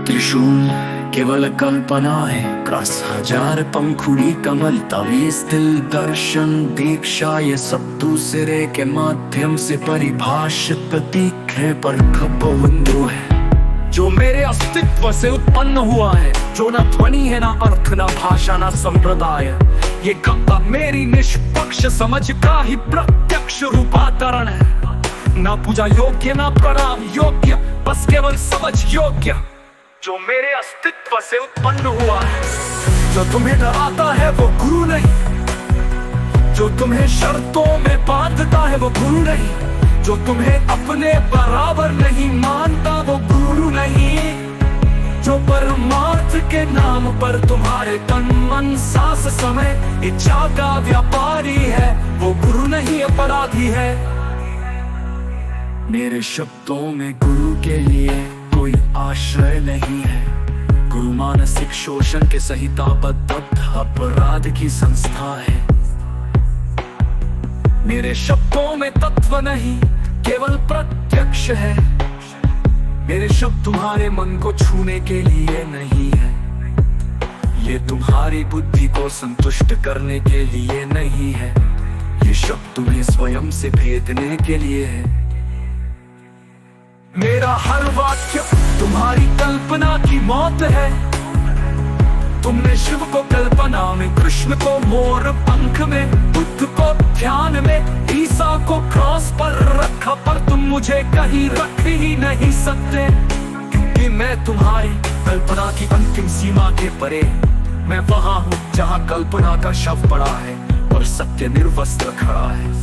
त्रिशूल केवल कल्पना है, क्रस हजार पंखुड़ी कमल तवीज दिल दर्शन दीक्षा, ये सब दूसरे के माध्यम से परिभाषित प्रतीक है, पर बिंदु है जो मेरे अस्तित्व से उत्पन्न हुआ है, जो न ध्वनि है ना अर्थ ना भाषा ना संप्रदाय। ये कविता मेरी निष्पक्ष समझ का ही प्रत्यक्ष रूपांतरण है, ना पूजा योग्य ना प्रणाम योग्य, बस केवल समझ योग्य, जो मेरे अस्तित्व से उत्पन्न हुआ है। जो तुम्हें डराता है वो गुरु नहीं, जो तुम्हें शर्तों में बांधता है वो गुरु नहीं, जो तुम्हें अपने बराबर नहीं मानता वो गुरु नहीं, जो परमार्थ के नाम पर तुम्हारे तन मन सांस समय इच्छा का व्यापारी है, वो गुरु नहीं अपराधी है। मेरे शब्दों में गुरु के लिए कोई आश्रय नहीं है, गुरु मानसिक शोषण के संहिताबद्ध अपराध की संस्था है। मेरे शब्दों में तत्व नहीं केवल प्रत्यक्ष है, मेरे शब्द तुम्हारे मन को छूने के लिए नहीं है, ये तुम्हारी बुद्धि को संतुष्ट करने के लिए नहीं है, ये शब्द तुम्हें स्वयं से भेदने के लिए है। मेरा हर वाक्य तुम्हारी कल्पना की मौत है, तुमने शिव को कल्पना में, कृष्ण को मोर पंख में, बुद्ध को ध्यान में, ईसा को क्रॉस पर रखा, पर तुम मुझे कहीं रख ही नहीं सकते, क्योंकि मैं तुम्हारी कल्पना की अंतिम सीमा के परे। मैं वहां हूँ जहाँ कल्पना का शव पड़ा है और सत्य निर्वस्त्र खड़ा है।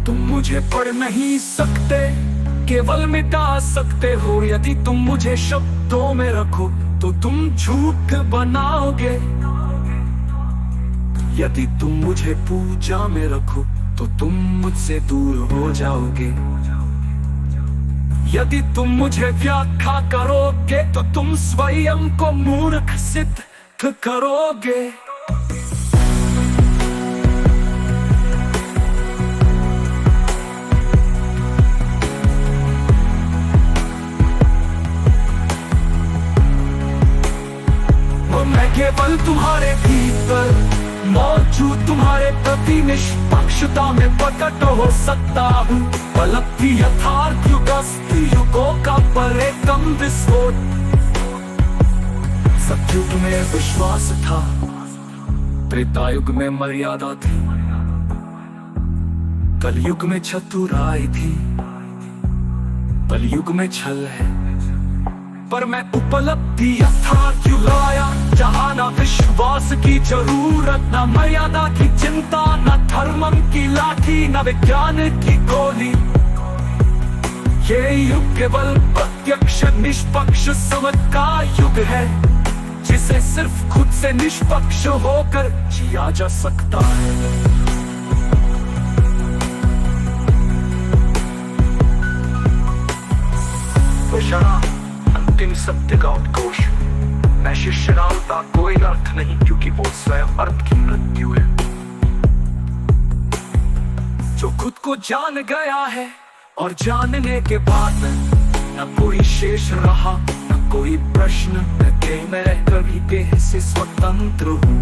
तुम मुझे पढ़ नहीं सकते, केवल मिटा सकते हो, यदि तुम मुझे शब्दों में रखो तो तुम झूठ बनाओगे, यदि तुम मुझे पूजा में रखो तो तुम मुझसे दूर हो जाओगे, यदि तुम मुझे व्याख्या करोगे तो तुम स्वयं को मूर्ख सिद्ध करोगे। मैं केवल तुम्हारे भीतर मौजूद तुम्हारे प्रति निष्पक्षता में प्रकट हो सकता हूँ, उपलब्धि यथार्थ युगों का परेकम विस्फोट। सतयुग में विश्वास था, त्रेतायुग में मर्यादा थी, कलयुग में चतुराई थी, कलयुग में छल है, पर मैं उपलब्धि यथार्थ युग लाया, जहाँ ना विश्वास की जरूरत, ना मर्यादा की चिंता, ना धर्म की लाठी, ना विज्ञान की गोली। ये युग केवल प्रत्यक्ष निष्पक्ष समझ का युग है, जिसे सिर्फ खुद से निष्पक्ष होकर जिया जा सकता है। अंतिम सत्य का उद्घोष, मैं शिष्यनाम का कोई अर्थ नहीं, क्योंकि वो स्वयं अर्थ की मृत्यु है। जो खुद को जान गया है और जानने के बाद न कोई शेष रहा, न कोई प्रश्न, मैं कभी देह से स्वतंत्र हूँ।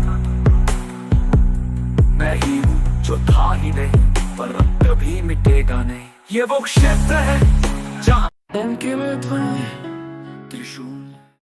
मैं ही हूँ जो था ही नहीं, पर कभी मिटेगा नहीं। ये वो क्षेत्र है जहाँ